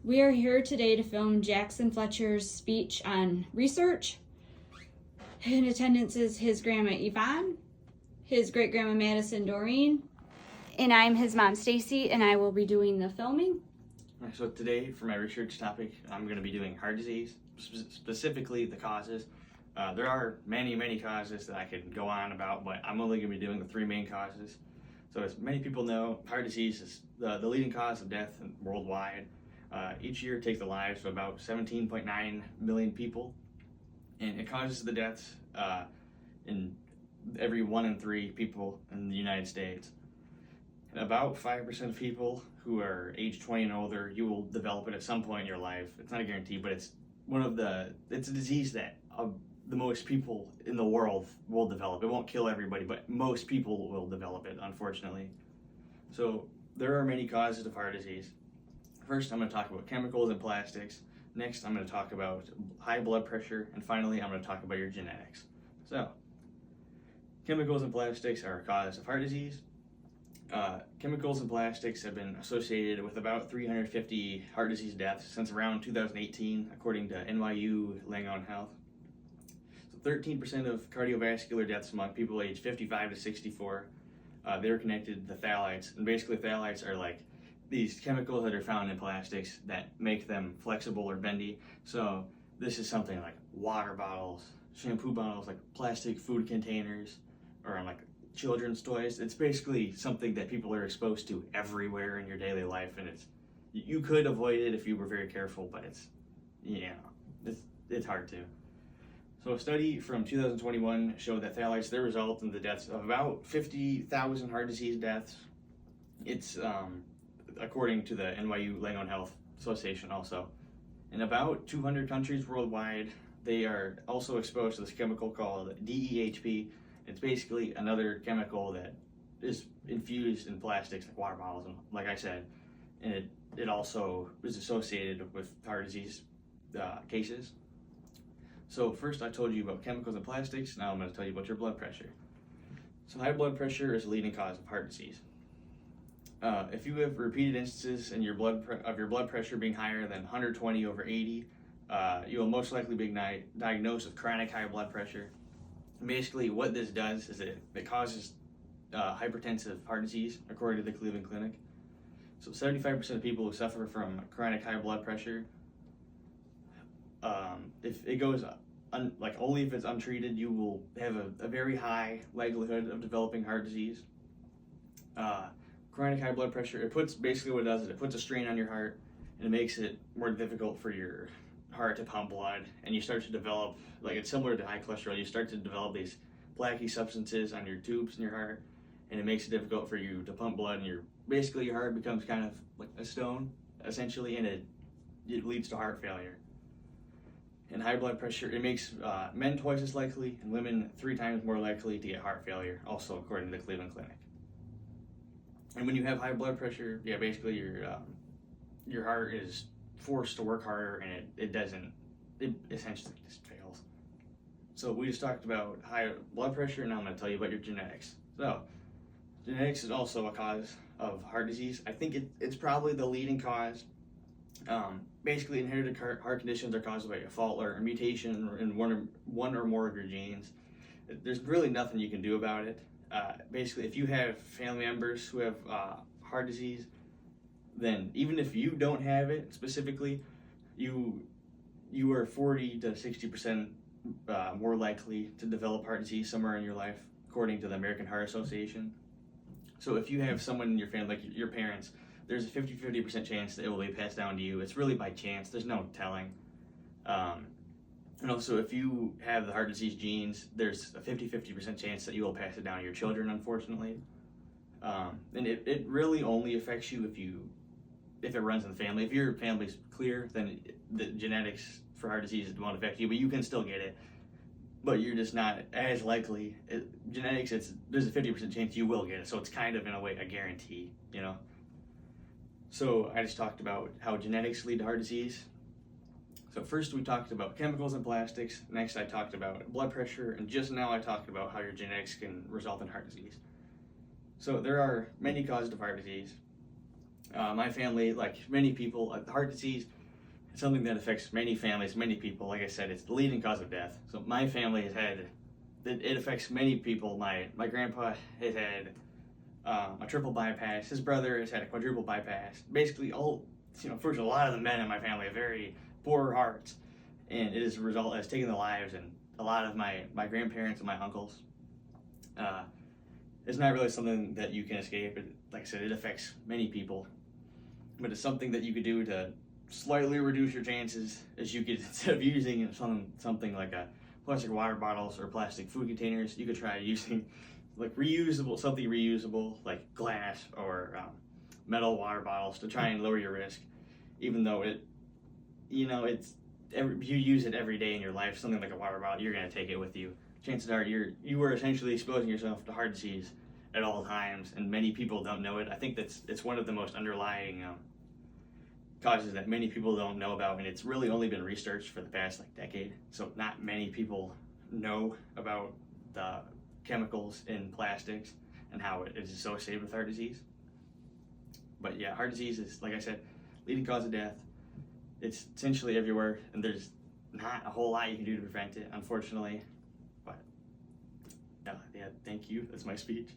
We are here today to film Jackson Fletcher's speech on research. In attendance is his grandma Yvonne, his great grandma Madison Doreen, and I'm his mom Stacy, and I will be doing the filming. So today, for my research topic, I'm going to be doing heart disease, specifically the causes. There are many causes that I could go on about, but I'm only going to be doing the three main causes. So as many people know, heart disease is the leading cause of death worldwide. Each year it takes the lives of about 17.9 million people, and it causes the deaths in every 1 in 3 people in the United States. And about 5% of people who are age 20 and older, you will develop it at some point in your life. It's not a guarantee, but it's a disease that the most people in the world will develop. It won't kill everybody, but most people will develop it, unfortunately. So there are many causes of heart disease. First, I'm going to talk about chemicals and plastics. Next, I'm going to talk about high blood pressure. And finally, I'm going to talk about your genetics. So, chemicals and plastics are a cause of heart disease. Chemicals and plastics have been associated with about 350 heart disease deaths since around 2018, according to NYU Langone Health. So 13% of cardiovascular deaths among people aged 55 to 64, they're connected to phthalates. And basically, phthalates are like these chemicals that are found in plastics that make them flexible or bendy. So this is something like water bottles, shampoo bottles, like plastic food containers, or like children's toys. It's basically something that people are exposed to everywhere in your daily life, and you could avoid it if you were very careful, but it's hard to. So a study from 2021 showed that phthalates, they result in the deaths of about 50,000 heart disease deaths. It's according to the NYU Langone Health Association also. In about 200 countries worldwide, they are also exposed to this chemical called DEHP. It's basically another chemical that is infused in plastics like water bottles, and like I said, and it also is associated with heart disease cases. So first I told you about chemicals and plastics, now I'm going to tell you about your blood pressure. So high blood pressure is the leading cause of heart disease. If you have repeated instances in your blood pressure being higher than 120 over 80, you will most likely be diagnosed with chronic high blood pressure. And basically, what this does is it causes hypertensive heart disease, according to the Cleveland Clinic. So 75% of people who suffer from chronic high blood pressure, if it goes only if it's untreated, you will have a very high likelihood of developing heart disease. Chronic high blood pressure, it puts a strain on your heart, and it makes it more difficult for your heart to pump blood, and you start to develop, like it's similar to high cholesterol, you start to develop these plaquey substances on your tubes in your heart, and it makes it difficult for you to pump blood, and your heart becomes kind of like a stone, essentially, and it leads to heart failure. And high blood pressure, it makes men twice as likely and women 3 times more likely to get heart failure, also according to the Cleveland Clinic. And when you have high blood pressure, basically your heart is forced to work harder, and it essentially just fails. So we just talked about high blood pressure, and now I'm going to tell you about your genetics. So genetics is also a cause of heart disease. I think it's probably the leading cause. Basically, inherited heart conditions are caused by a fault or a mutation in one or more of your genes. There's really nothing you can do about it. Basically, if you have family members who have heart disease, then even if you don't have it specifically, you are 40 to 60% more likely to develop heart disease somewhere in your life, according to the American Heart Association. So if you have someone in your family, like your parents, there's a 50% chance that it will be passed down to you. It's really by chance. There's no telling. And also, if you have the heart disease genes, there's a 50% chance that you will pass it down to your children, unfortunately. And it really only affects you if it runs in the family. If your family's clear, then the genetics for heart disease won't affect you, but you can still get it. But you're just not as likely. Genetics, there's a 50% chance you will get it, so it's kind of, in a way, a guarantee, So I just talked about how genetics lead to heart disease. So first we talked about chemicals and plastics, next I talked about blood pressure, and just now I talked about how your genetics can result in heart disease. So there are many causes of heart disease. My family, like many people, heart disease, It's something that affects many families, many people. Like I said, it's the leading cause of death. So my family has had, it affects many people. My grandpa has had a triple bypass. His brother has had a quadruple bypass. Basically, unfortunately, a lot of the men in my family have very poor hearts, and it as a result has taken the lives and a lot of my grandparents and my uncles. It's not really something that you can escape. Like I said, it affects many people, but it's something that you could do to slightly reduce your chances. Is you could, instead of using something like a plastic water bottles or plastic food containers, you could try using like something reusable like glass or metal water bottles to try and lower your risk. Even though you use it every day in your life, something like a water bottle, you're going to take it with you. Chances are you are essentially exposing yourself to heart disease at all times, and many people don't know it. I think it's one of the most underlying causes that many people don't know about, and it's really only been researched for the past decade. So not many people know about the chemicals in plastics and how it is associated with heart disease. But yeah, heart disease is, like I said, leading cause of death. It's essentially everywhere, and there's not a whole lot you can do to prevent it, unfortunately. But yeah, thank you. That's my speech.